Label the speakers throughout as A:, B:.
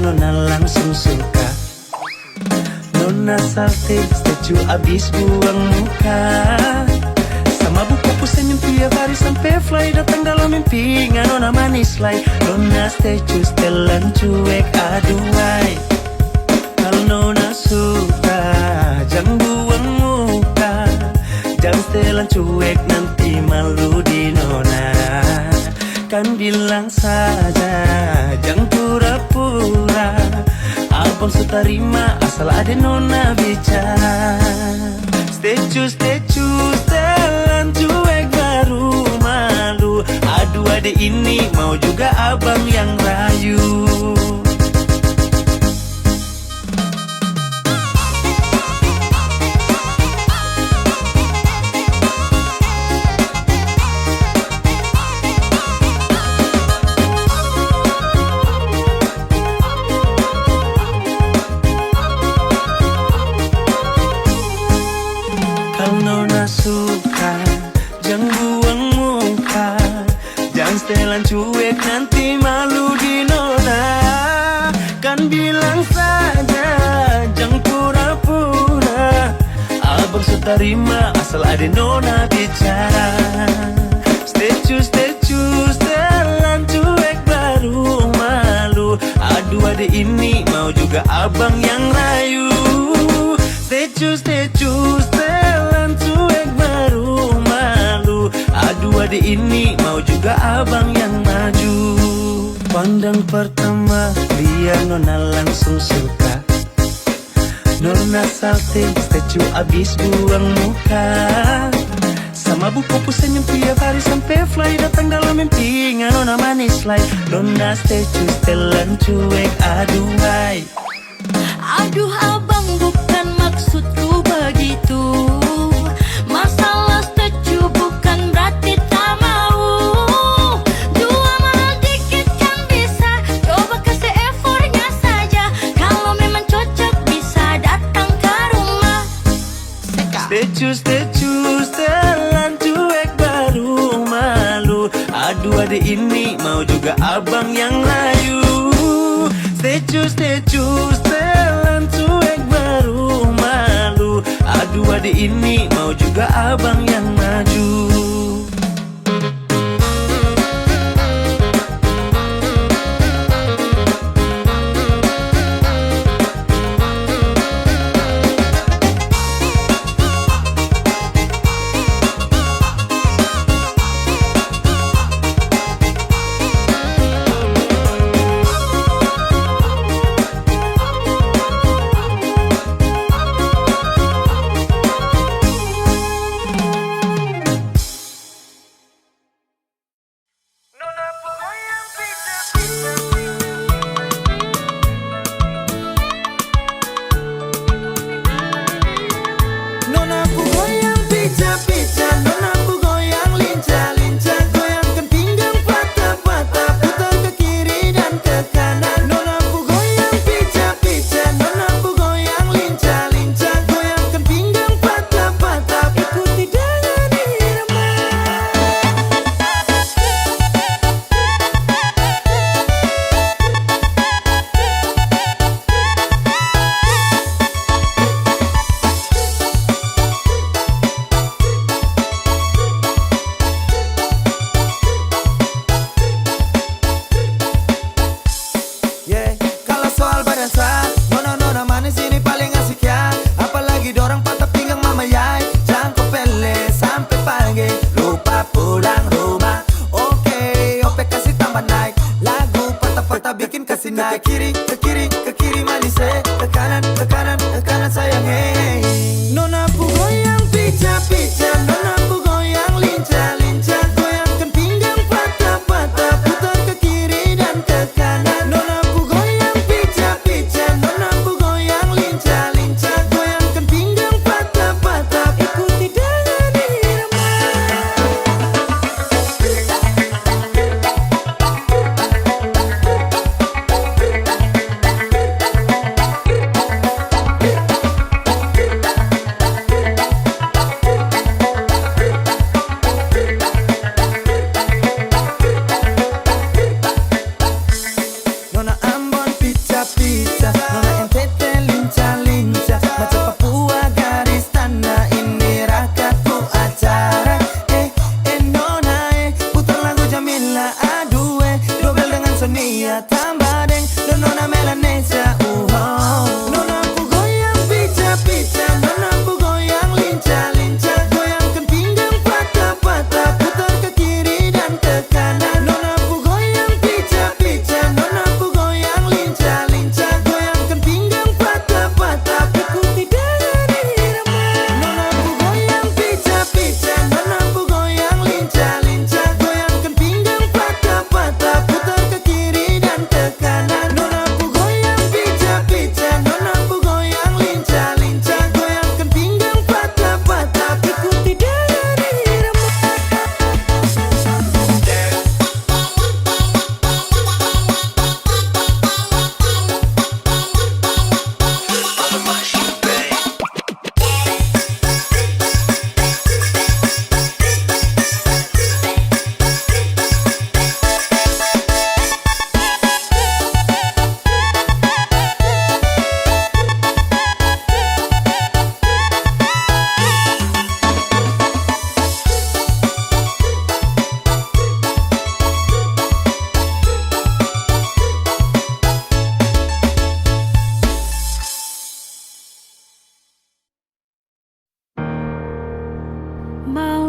A: nona langsung suka. Nona salting statue abis buang muka. Sama buku aku senyum tiap hari sampai fly. Datang dalam mimpi nona manis lai. Nona statue setelan cuek aduhai. Kalau nona suka jangan buang muka. Jangan setelan cuek nanti malu di nona. Kan bilang saja jangan pura-pura. Abang suka terima asal ada nona bicara. Statue setelan cuek baru malu. Aduh adik ini mau juga abang yang rayu. Nona suka jangan buang muka. Jangan setelan cuek nanti malu di nona. Kan bilang saja jangan pura-pura. Abang suka terima asal ada nona bicara. Statue setelan cuek baru malu. Aduh adik ini mau juga abang yang rayu. Statue setelan cuek baru malu. Aduh adik ini mau juga abang yang maju. Pandang pertama lihat nona langsung suka. Nona salting statue abis buang muka. Sama buku aku senyum tiap hari sampai fly. Datang dalam mimpi nona manis lai. Nona statue setelan cuek aduhai.
B: Aduh abang bukan maksudku begitu. Masalah statue bukan berarti tak mau. Dua mahal dikit kan bisa. Coba kasih effortnya saja. Kalau memang cocok bisa datang ke rumah.
A: Statue setelan cuek baru malu. Aduh adik ini mau juga abang yang rayu. Statue setelan cuek baru malu. Aduh adik ini mau juga abang yang maju.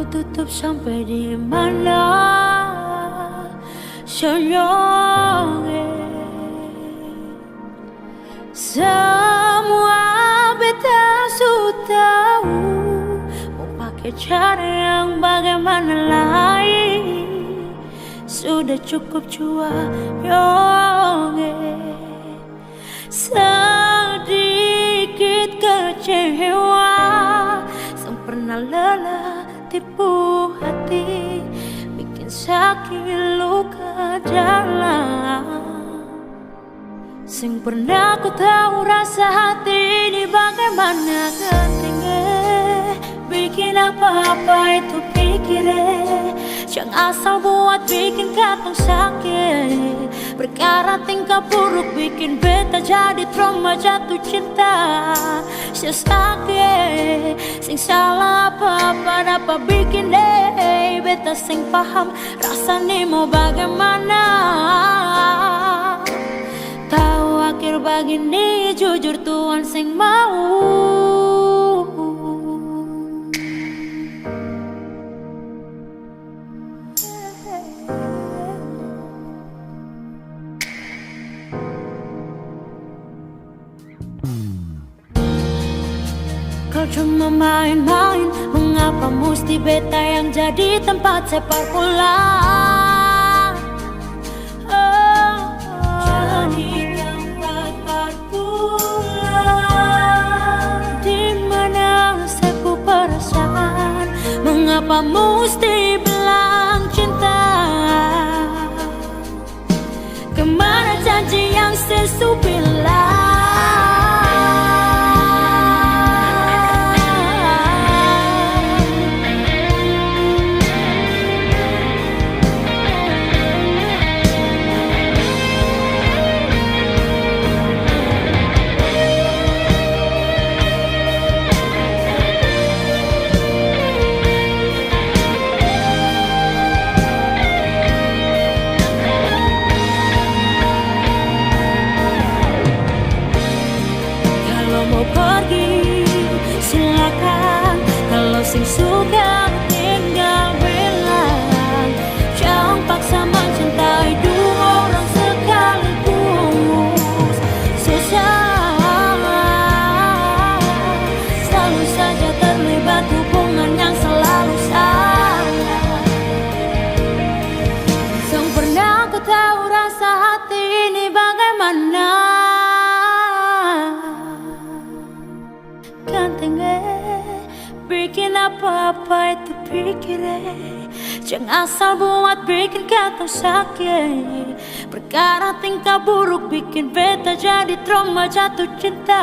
B: Aku tutup sampai di mana senyumnya. Semua beta sudah tahu, mau pakai cara yang bagaimana lagi. Sudah cukup jua yonge. Sedikit kecewa, sang pernah lelah tipu hati, bikin sakit luka dalam. Sing pernah ku tahu rasa hati ini bagaimana ketingge, bikin apa-apa itu pikirnya. Jangan asal buat bikin katong sakit, perkara tingkah buruk bikin beta jadi trauma jatuh cinta. Sakit, sing salah apa-apa dapat bikin deh beta sing paham rasanya mau bagaimana. Tahu akhir begini jujur Tuhan sing mau. Kau cuma main-main, mengapa mesti beta yang jadi tempat sepak bola? Jadi tempat bola, dimana sepu perasaan, mengapa mesti bilang cinta? Kemana janji yang sesu bilang? Sing suka tinggal bilang, jangan paksa mencintai dua orang sekaligus. Susah, selalu saja terlibat hubungan yang selalu salah. Yang pernah ku tahu rasa hati ini bagaimana. Gantengnya bikin apa-apa itu pikirnya. Jangan asal buat bikin katong sakit, perkara tingkah buruk bikin beta jadi trauma jatuh cinta.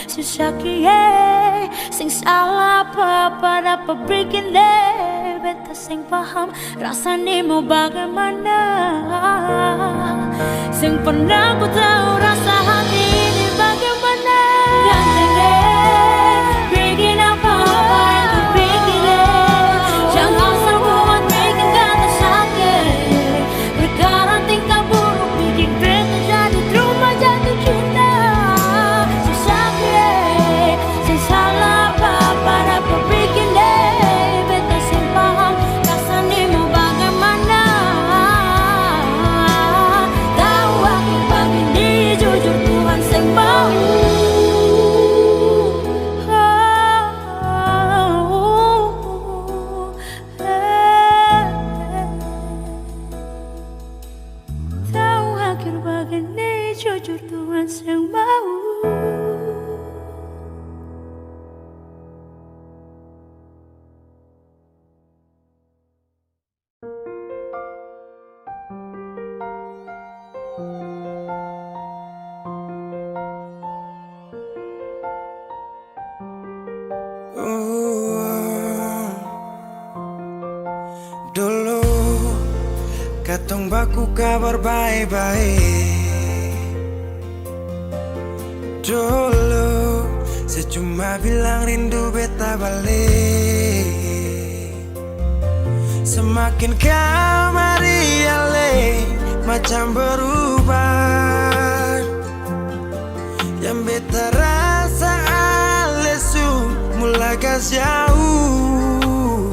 B: Si sakit, sing salah apa-apa dapat bikin deh beta sing paham rasanya mau bagaimana. Sing pernah ku tahu rasa hati ini bagaimana. Gantengnya bikin apa-apa itu pikirnya. Jangan asal buat bikin kata sakit, perkara tingkah buruk bikin beta jadi trauma jatuh cinta. Si sakit, si salah apa-apa dapat bikin deh beta sing paham rasanya mau bagaimana. Tahu aku begini jujur Tuhan sing mau. Jujur Tuhan yang mau.
A: Dulu katong baku kabar baik-baik. Dulu saya cuma bilang rindu beta balik. Semakin kamari ale macam berubah. Yang beta rasa alesu mulai jauh.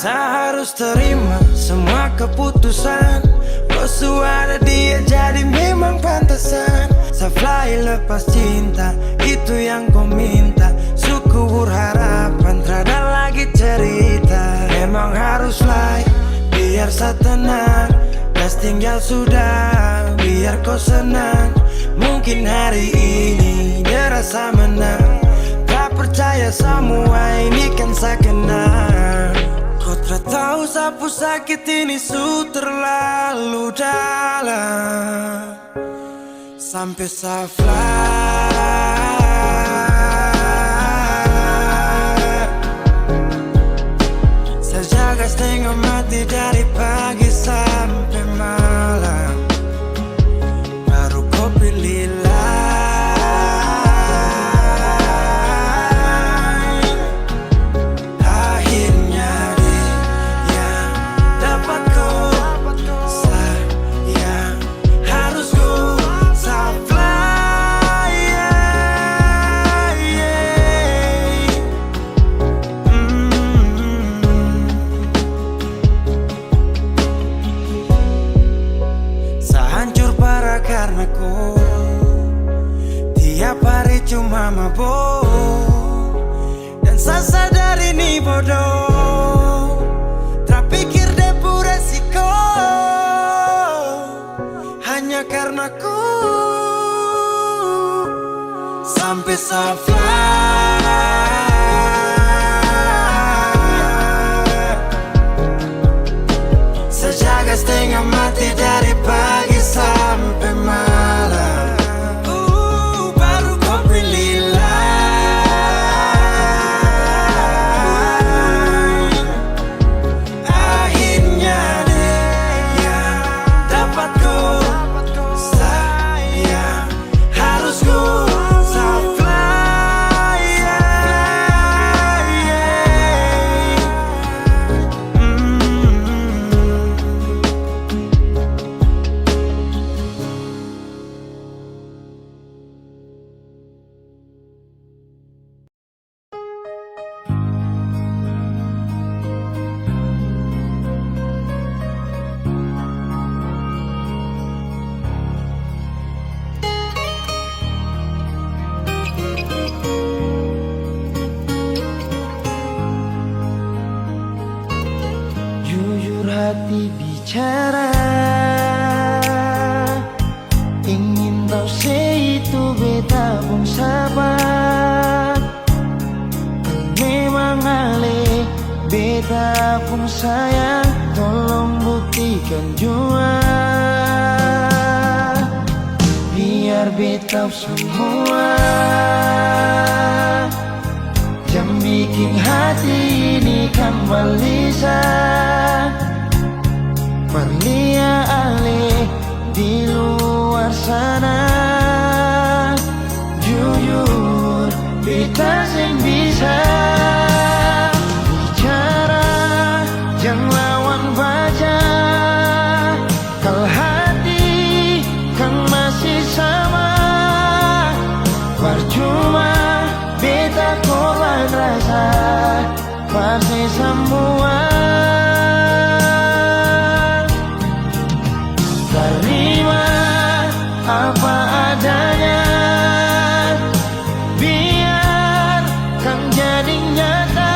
C: Seharus terima semua keputusan. Kau suara dia jadi memang pantasan. Saya fly lepas cinta, itu yang kau minta. Syukur harapan, terada lagi cerita. Memang harus fly, biar saya tenang. Gas tinggal sudah, biar kau senang. Mungkin hari ini dia rasa menang. Tak percaya semua ini kan saya kenal. Kau tak tahu sapu sakit ini su terlalu dalam. Sampai saya fly. Saya jaga setengah mati dari pagi sampai malam. Baru kau pilih lain. Akhirnya dia dapat kau sayang. Harus kau saya fly, Saya hancur parah karena kau. Tiap hari cuma mabuk, dan saya sadar ini bodoh. Tak pikir depu resiko, hanya karena ku. Sampai saya fly. Saya jaga setengah mati dari pagi sampai malam. Baru kau pilih lain. Akhirnya dia dapat kau sayang. Harus kau saya fly.
D: Jujur hati bicara, ingin tahu itu beta pun sabar. Memang ale beta pun sayang, tolong buktikan jua. Biar beta semua yang bikin hati ini kembali Perlia ale di luar sana. Jujur beta sing bisa bicara, jangan lawan baca. Kalau hati kan masih sama, percuma beta korban rasa pasti semua. Terima apa adanya, biar kan jadi nyata.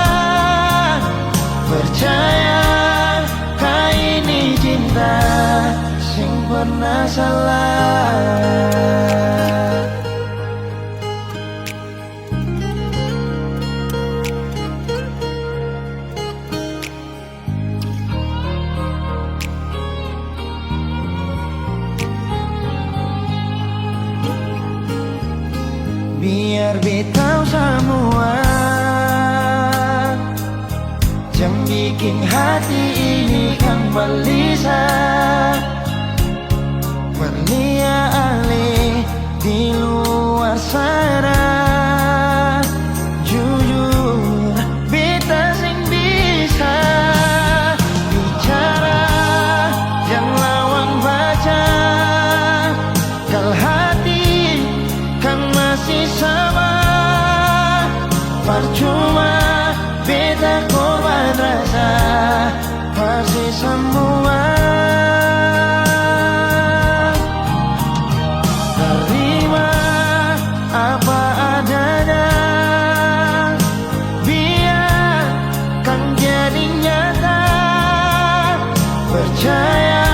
D: Percaya kau ini cinta sing pernah salah. Biar beta semua yang bikin hati ini kembali Perlia ale di luar sana. Jujur beta sing bisa bicara, yang lawan baca. Kalau hati kan masih sama, percuma beta korban rasa
C: semua. Terima apa adanya, biarkan jadi nyata. Percaya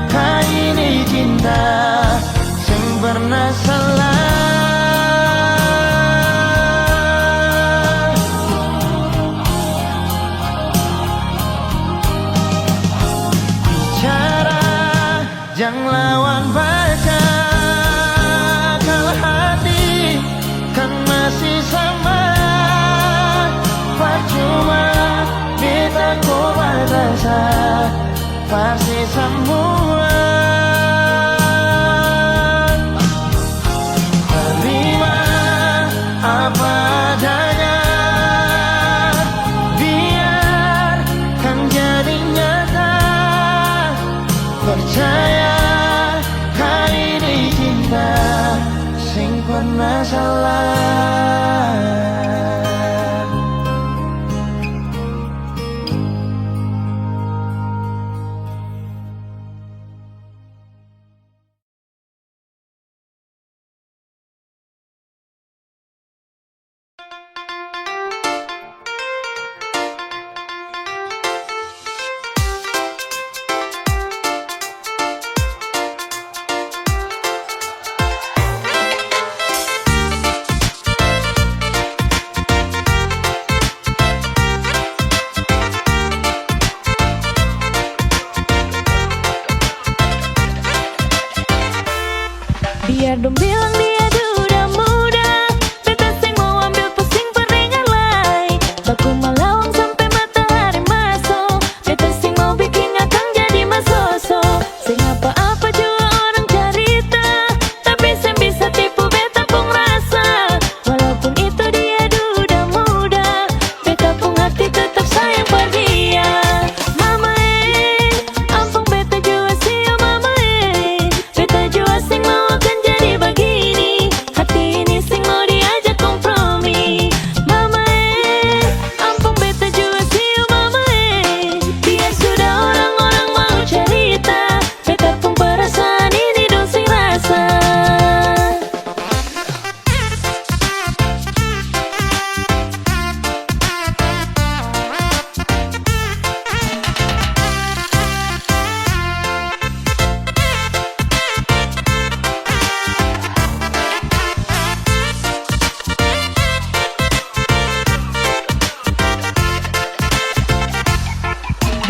C: kali ini cinta sing pernah salah. Jangan lawan baca, kalau hati kan masih sama. Percuma kita ku batasa, pasti semua. Terima apa adanya, biarkan jadi nyata. Percaya kali ini cinta sing pernah salah.
B: Biar dong bilang dia udah muda, beta sing mau ambil pusing peringan lai. Baku malawang sampai matahari masuk, beta sing mau bikin akang jadi masoso. Sing apa-apa juga orang cerita, tapi sing bisa tipu beta pun rasa. Walaupun itu dia udah muda, beta pun hati tetap sayang pada dia. Mama ampun beta juga sih oh mama beta juga sing mau akan jadi begini. Hati ini sing mau diajak kompromi. Mama ampun beta juga sih oh mama biar sudah orang-orang mau cerita, beta pun perasaan ini dong sing rasa.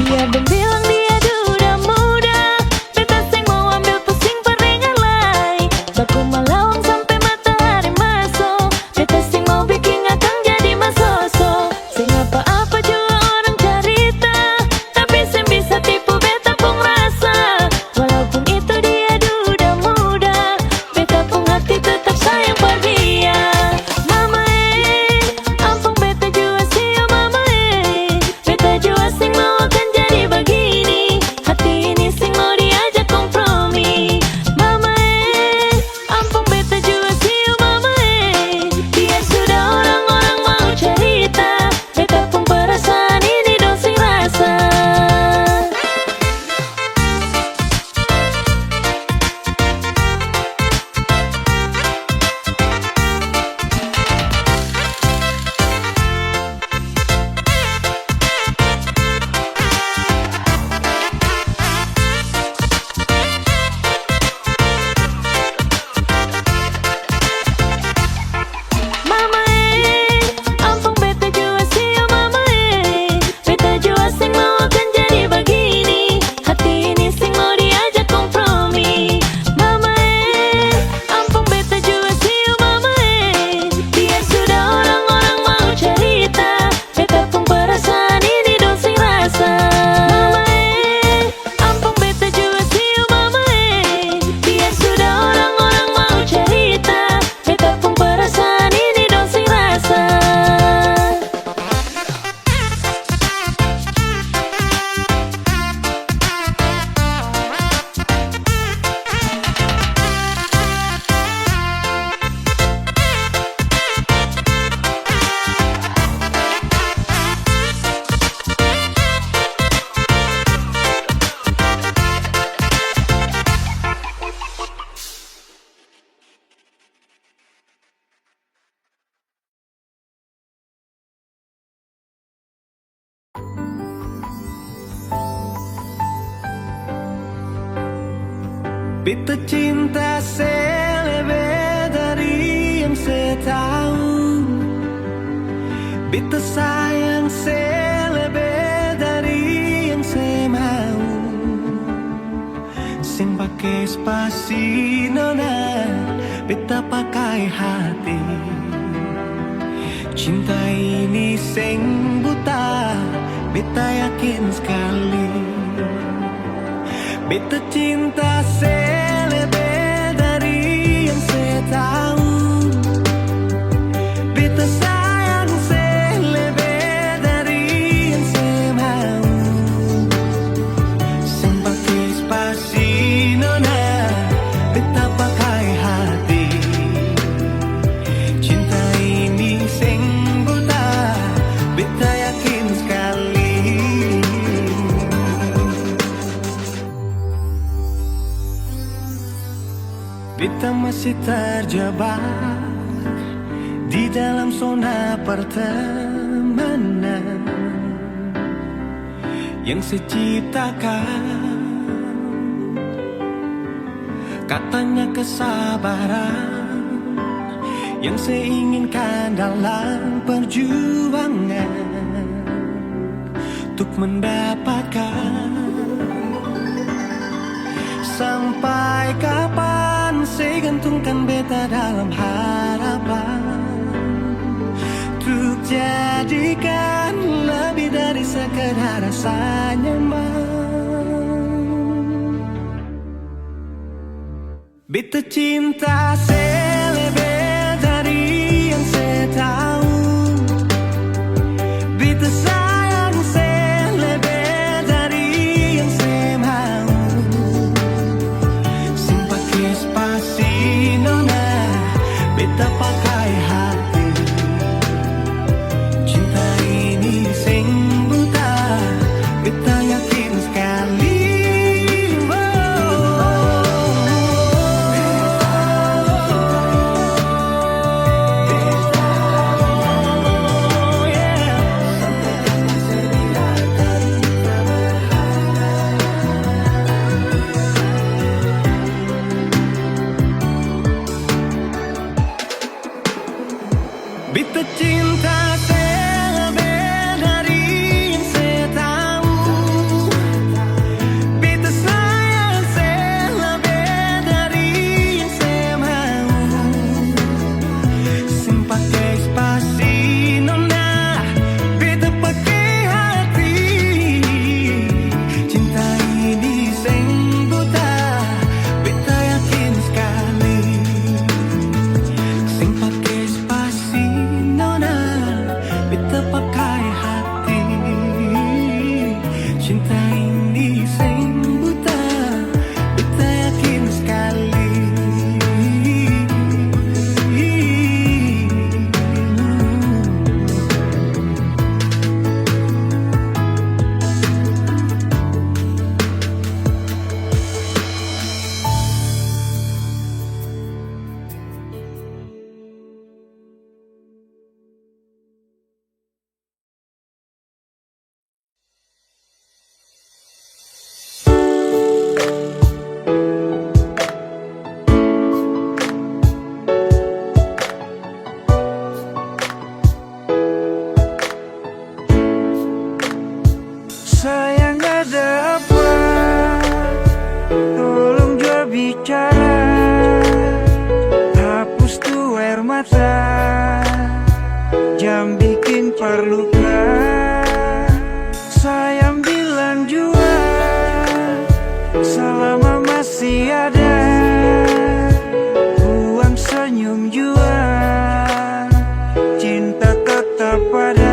B: Biar dong bilang dia udah muda, beta sing mau ambil pusing peringan lai. Baku malawang sampai matahari masuk, beta sing mau bikin akang jadi masoso. Sing apa-apa juga orang cerita, tapi sing bisa tipu beta pun rasa. Walaupun itu dia udah muda, beta pun hati tetap sayang pada dia. Mama ampun beta juga sih oh mama beta juga sing mau akan jadi begini.
A: Beta cinta selebih dari yang saya tahu. Beta sayang selebih dari yang saya mau. Sing pakai spasi nona, beta pakai hati. Cinta ini sing buta, beta yakin sekali. Beta cinta selebih dari yang saya tahu. Beta sayang selebih dari yang saya mau. Sing pakai spasi nona, beta pakai hati. Cinta ini sing buta, beta yakin sekali. Beta masih terjebak di dalam zona pertemanan yang saya ciptakan. Katanya kesabaran yang saya inginkan dalam perjuangan untuk mendapatkan. Sampai kapan saya gantungkan beta dalam harapan untuk jadikan lebih dari sekedar rasa nyaman. Beta cinta selebih dari yang saya tahu. Beta sayang selebih dari yang saya mau. Sing pakai spasi nona, beta pakai hati. Cinta ini sing buta, beta yakin sekali. Beta cinta selebih dari yang saya tahu. Beta sayang selebih dari yang saya mau. Sing pakai spasi nona, beta pakai hati. Cinta ini sing buta, beta yakin sekali. Sing pakai spasi nona, beta pakai hati. Cinta ini sing buta, beta yakin sekali.
C: Sayang ada apa? Tolong jawab bicara. Hapus tuh air mata, jam bikin perluka. Sayang bilang jua, selama masih ada ruang senyum jua, cinta tetap ada.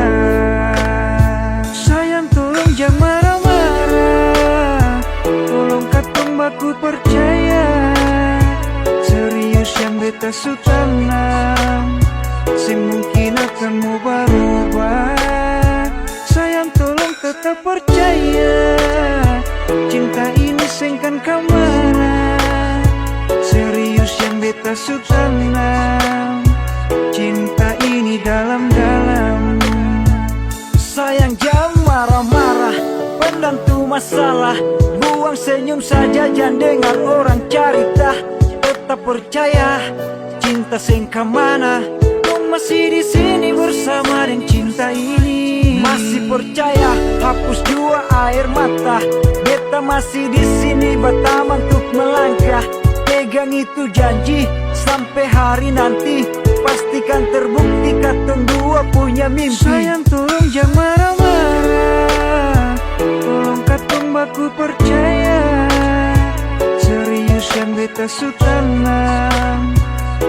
C: Jangan marah-marah, tolong katong baku percaya. Serius yang beta su tanam, sing mungkin akan mau berubah. Sayang tolong tetap percaya, cinta ini sing kan kamara. Serius yang beta su tanam, cinta ini dalam-dalam. Sayang jangan marah-marah, pendam tuh masalah.
E: buang senyum saja, jangan dengar orang cerita. Tetap percaya, cinta sing kemana. Kau masih di sini bersama dengan cinta ini. Masih percaya, hapus jua air mata. Beta masih di sini bertaman untuk melangkah. Pegang itu janji sampai hari nanti. Pastikan terbukti katong dua punya mimpi. Sayang tolong jangan marah-marah, tolong katong baku percaya. Serius yang beta su tanam,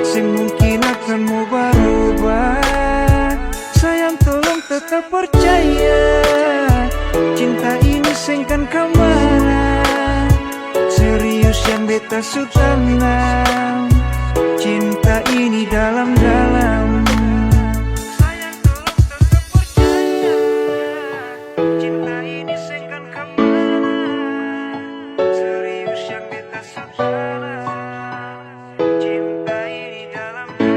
E: sing mungkin akan mau berubah. Sayang tolong tetap percaya, cinta ini sing kan kemana. Serius yang beta su tanam, cinta ini dalam-dalam. Sayang tolong tetap percaya, cinta ini sing kan kemana. Serius yang beta su tanam, cinta ini dalam-dalam.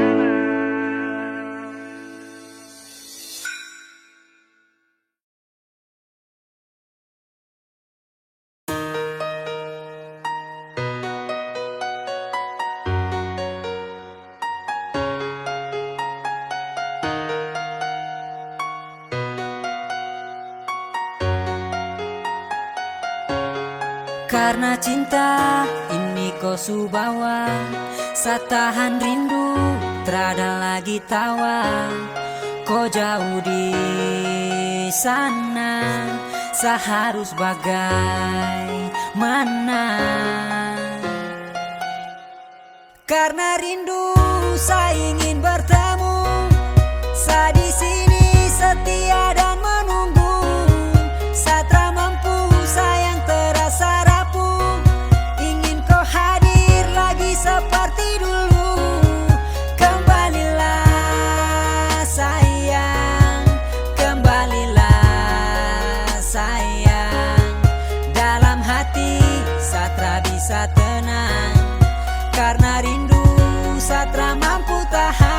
B: Karena cinta ini kau su bawa, satahan rindu terada lagi tawa. Kau jauh di sana, seharus bagaimana. Karena rindu saya ingin bertemu, saya di sini setia dan menunggu. Satra mampu sayang terasa rapuh, ingin kau hadir lagi seperti dulu. Kembalilah sayang, kembalilah sayang. Dalam hati Satra bisa tenang, karena rindu Satra mampu tahan.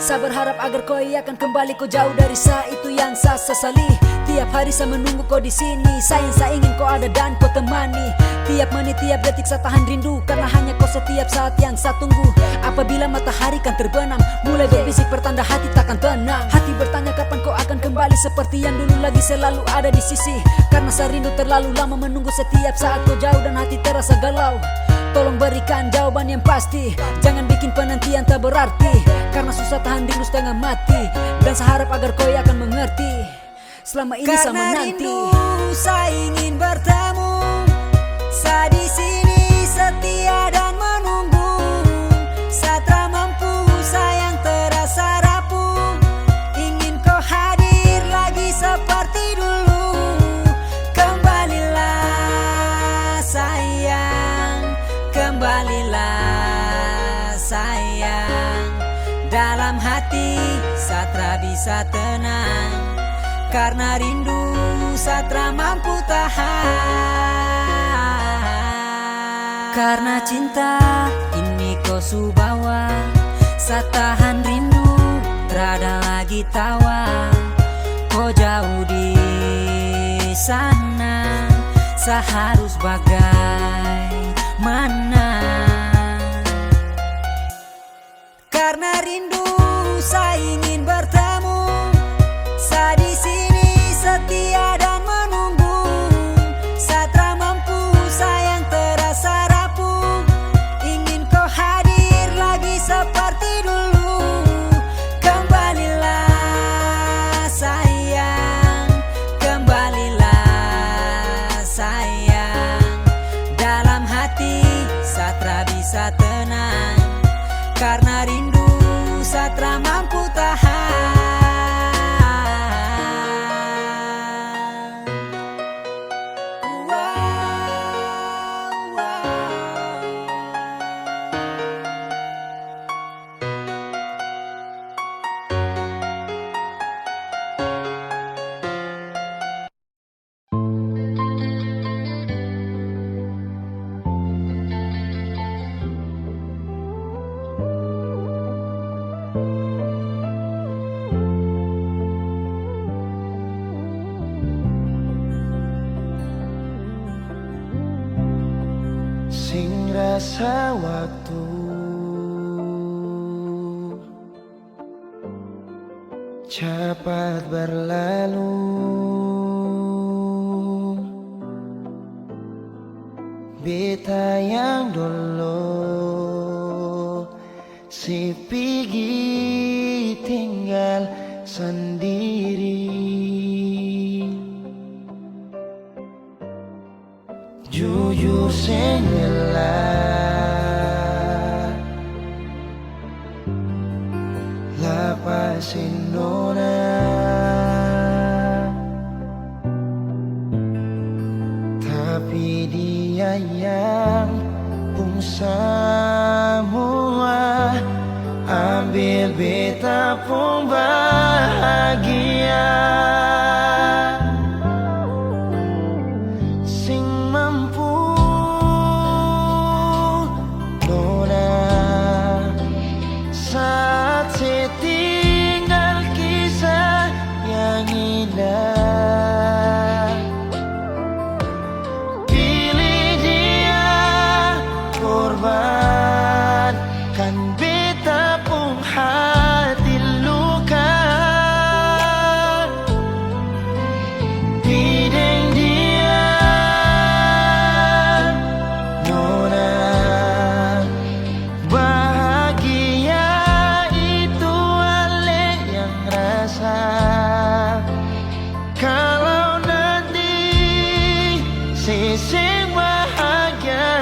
B: Saya berharap agar kau akan kembali, kau jauh dari saya, itu yang saya sesali. Tiap hari saya menunggu kau di sini, sayang saya ingin kau ada dan kau temani. Tiap menit, tiap detik saya tahan rindu, karena hanya kau setiap saat yang saya tunggu. Apabila matahari kan terbenam, mulai berbisik pertanda hati takkan tenang. Hati bertanya kapan kau akan kembali, seperti yang dulu lagi selalu ada di sisi. Karena saya rindu terlalu lama menunggu, setiap saat kau jauh dan hati terasa galau. Tolong berikan jawaban yang pasti, jangan bikin penantian tak berarti. Karena susah tahan rindu setengah mati, dan saya harap agar kau akan mengerti. Selama ini saya menanti. Karena rindu saya ingin bertemu, saya di sini setia dan menunggu. Satra mampu sayang terasa rapuh, ingin kau hadir lagi seperti dulu. Kembalilah sayang, kembalilah sayang. Dalam hati Satra bisa tenang, karena rindu Satra mampu tahan. Karena cinta ini kau su bawa, satahan rindu terada lagi tawa. Kau jauh di sana, seharus bagaimana. Karena rindu saya ingin bertemu, saya di sini setia dan menunggu. Satra mampu sayang terasa rapuh, ingin kau hadir lagi seperti dulu. Kembalilah sayang, kembalilah sayang. Dalam hati Satra bisa tenang, karena rindu Satra mampu tahan.
C: Rasa waktu cepat berlalu, beta yang dulu si pergi tinggal sendiri. Jujur sengela lapasin nona, tapi dia yang pun semua ambil beta pun bahagia. Sing mampu nona saat setinggal kisah yang indah. Pilih dia korbankan beta pun hati luka. Bideng dia nona bahagia itu ale yang rasa. Kalau nanti seseng bahagia,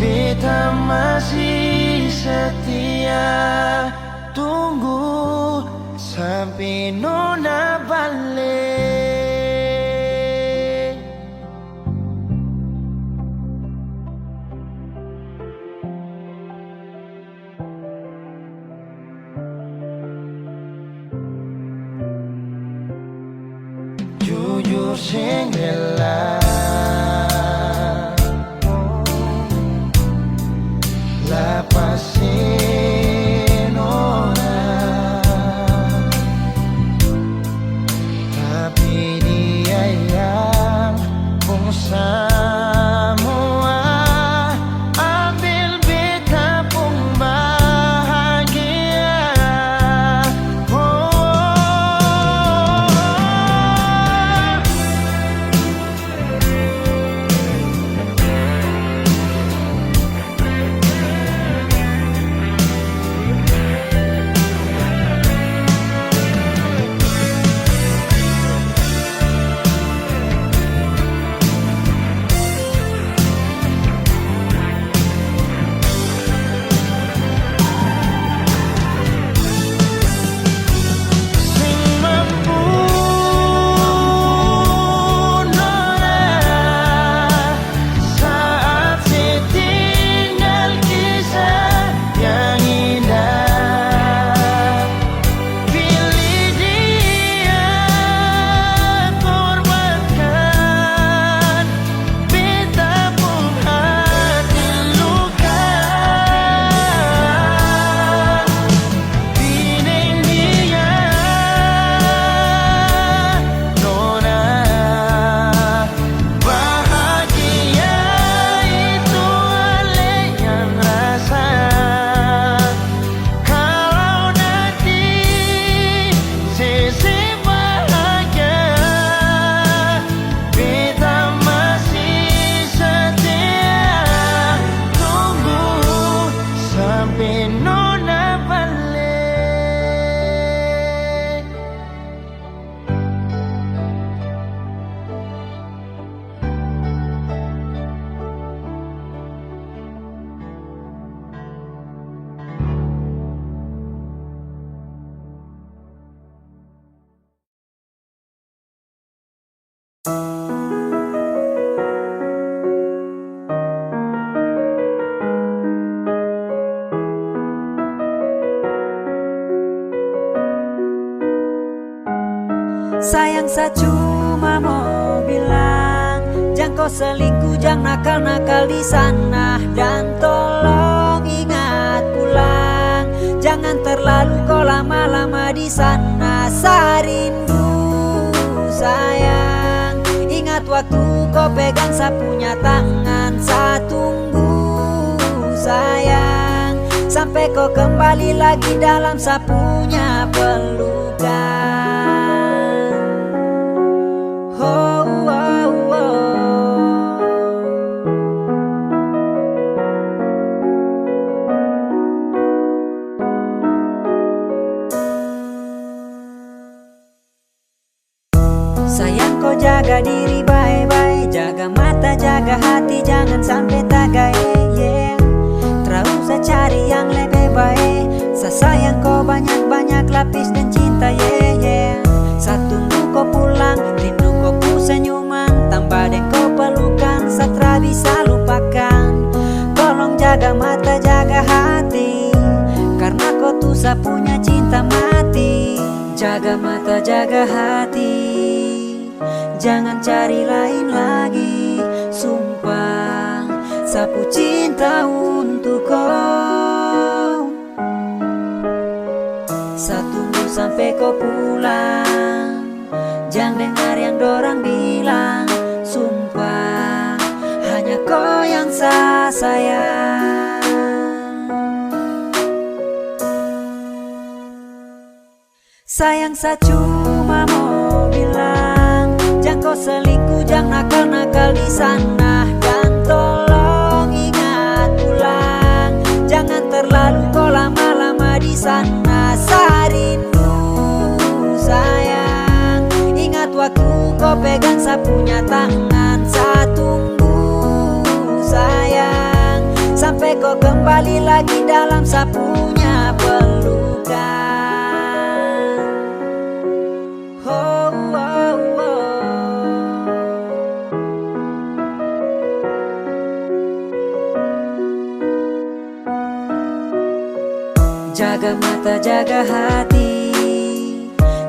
C: beta masih setia tunggu sampai nona balik. Jujur sengela lapasin nona, tapi dia yang pun semua ambil beta pun bahagia. Sing mampu nona saat setinggal kisah yang indah. Pilih dia korbankan beta pun hati luka. Bideng dia nona bahagia itu ale yang rasa. Kalau nanti seseng bahagia, beta masih setia tunggu sampai nona balik.
E: Sayang, saya cuma mau bilang, jangan kau selingkuh, jangan nakal-nakal di sana, dan tolong ingat pulang. Jangan terlalu kau lama-lama di sana. Saya rindu sayang, ingat waktu kau pegang saya punya tangan, saya tunggu
F: sampai kau kembali lagi dalam sapunya pelukan. Oh, oh, oh. Sayang kau jaga diri baik-baik, jaga mata, jaga hati, jangan sampai tagai. Terlalu usah cari yang lebih baik. Saya sayang kau banyak-banyak lapis dan cinta, Saya tunggu kau pulang, rindu kau ku senyuman, tambah deh kau pelukan, satra bisa lupakan. Tolong jaga mata, jaga hati, karena kau tuh saya punya cinta mati. Jaga mata, jaga hati, jangan cari lain lagi. Sumpah, sapu cinta untuk kau. Saya tunggu sampai kau pulang, jangan dengar yang dorang bilang. Sumpah, hanya kau yang saya sayang. Sayang, saya cuma mau bilang, jangan kau selingkuh, jangan nakal-nakal di sana. Dan tolong ingat pulang, jangan terlalu kau lama-lama di sana. Saya rindu sayang, ingat waktu kau pegang saya punya tangan. Saya tunggu sayang, sampai kau kembali lagi dalam saya punya pelukan. Oh, oh, oh. Jaga mata, jaga hati,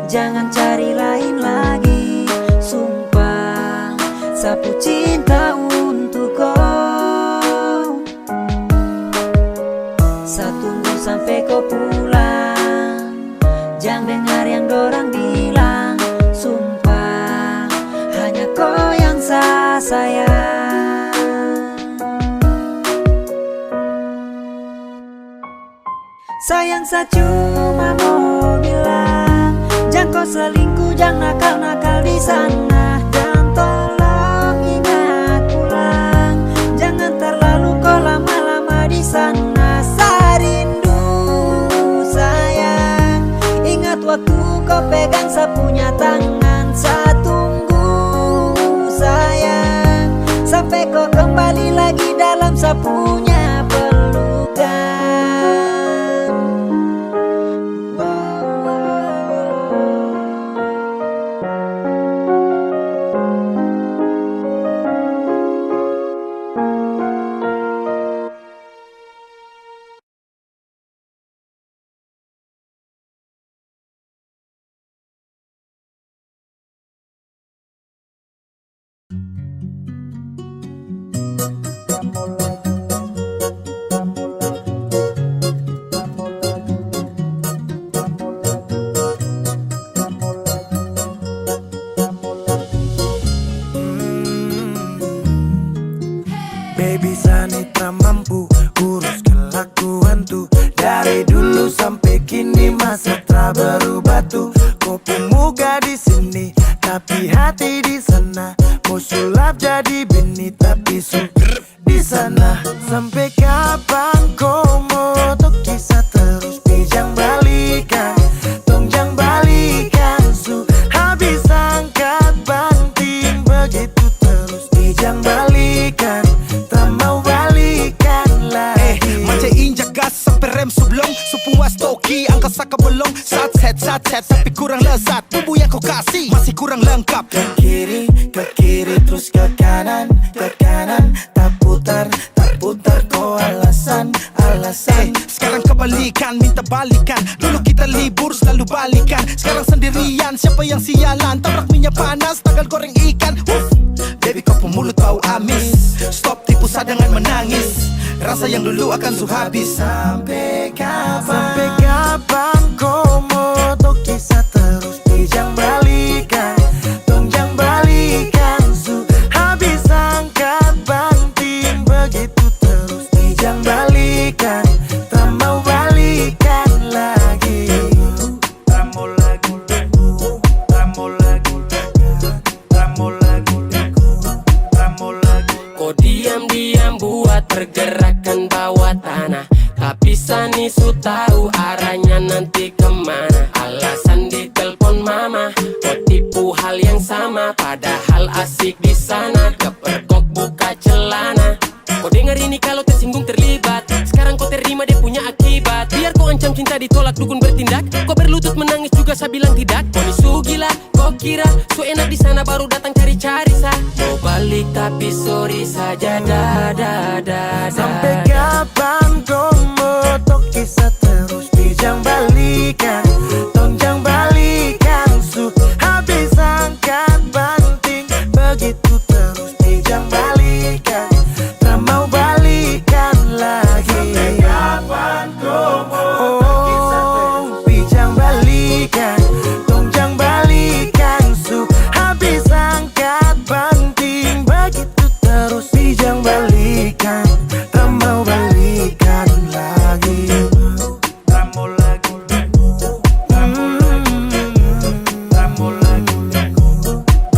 F: jangan cari lain lagi. Sumpah, sapu cinta untuk kau. Saya tunggu sampai kau pulang, jangan dengar yang dorang bilang. Sumpah, hanya kau yang saya sayang. Sayang, saya cuma mau bilang, jangan kau selingkuh, jangan nakal-nakal di sana. Dan tolong ingat pulang, jangan terlalu kau lama-lama di sana. Saya rindu sayang, ingat waktu kau pegang saya punya tangan. Saya tunggu sayang, sampai kau kembali lagi dalam saya punya pelukan.
C: Baby Sanitra mampu urus kelakuan tuh. Dari dulu sampai kini masa tak berubah tuh. Kopi muka di sini tapi hati di sana. Mau sulap jadi bini tapi suka di sana. Sampai kapan kau mau tuh kisah terus? Pijang balikan, tongjang balikan su. Habis angkat banting begitu terus. Pijang balikan, tak mau balikan lagi.
G: Macam injak gas sampai rem sublong. Sepuas toki angka saka bolong. Sat set tapi kurang lezat. Bumbu yang kau kasih masih kurang lengkap.
C: Ke kiri terus ke kanan tak putar kau alasan.
G: Sekarang kebalikan, minta balikan. Dulu kita libur selalu balikan. Sekarang sendirian, siapa yang sialan? Tabrak minyak panas, tagal goreng ikan. Baby kau pemulut bau amis. Stop tipu sadangan menangis. Rasa yang dulu akan habis.
C: Sampai kapan kau mau tuh kisah terus? Pijang balikan, tongjang balikan su. Habis angkat banting begitu terus. Pijang balikan, tak mau balikan.
H: Sani su tahu arahnya nanti kemana. Alasan di telepon mama, kau tipu hal yang sama. Padahal asik di sana, kepergok buka celana. Kau dengar ini kalau tersinggung terlibat. Sekarang kau terima dia punya akibat. Biar kau ancam cinta ditolak dukun bertindak. Kau berlutut menangis juga saya bilang tidak. Kau ni su gila, kau kira su enak di sana baru datang cari-cari sa. Mau balik tapi sorry saja da.
C: Sampai kapan kau motok kisah terus bijang balikan. Tonjang balikan su habis angkat banting. Begitu terus bijang balikan. Tak mau balikan lagi. Sampai kapan kau motok kisah terus bijang balikan. Tonjang balikan su habis angkat banting. Begitu terus bijang balikan. Tak mau balikan lagi. Tak mau lagi. Tak mau lagi. Tak mau lagi.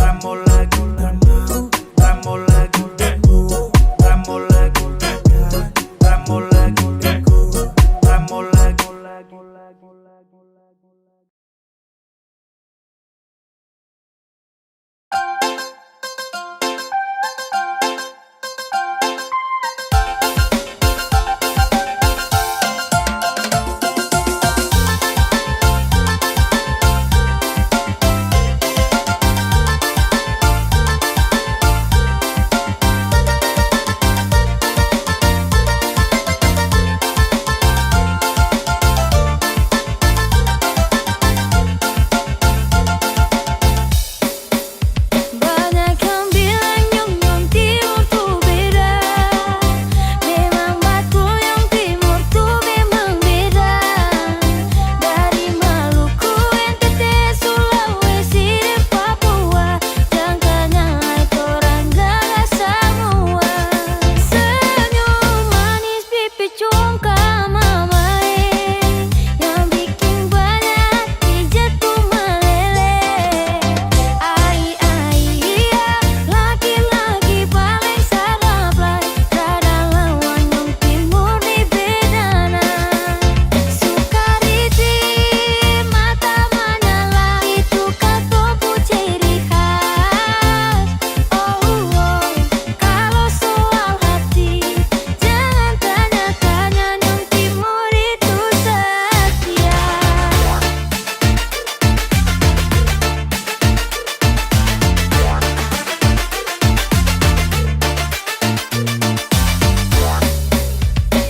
C: Tak mau lagi. Tak mau lagi. Tak mau lagi. Tak mau lagi. Tak mau lagi.
B: Banyak yang bilang Nyong Timur tuh beda. Memang betul Nyong Timur tuh memang beda. Dari Maluku, NTT, Sulawesi, dan Papua. Jangkanya orang jaga semua. Senyum manis pipi congkak mamae, yang bikin banyak pijat tuh meleleh. Laki-laki paling sarap lah. Rada lawan Nyong Timur di bedana. Sukariti mata menyala, itu katopu ciri khas. Kalau soal hati jangan tanya-tanya, Nyong Timur itu setia.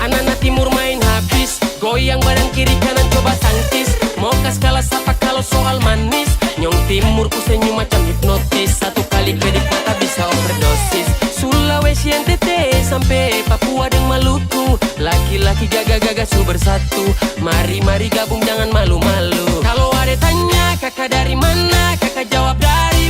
H: Anak-anak timur main habis, goyang badan kiri kanan coba tangkis. Mau kas kalah sapa kalau soal manis. Nyong Timur ku senyum macam hipnotis. Satu kali kredit mata bisa overdosis. Sulawesi, NTT, sampai Papua dan Maluku. Laki-laki gagah-gagah su bersatu. Mari-mari gabung jangan malu-malu. Kalau ada tanya kakak dari mana, kakak jawab dari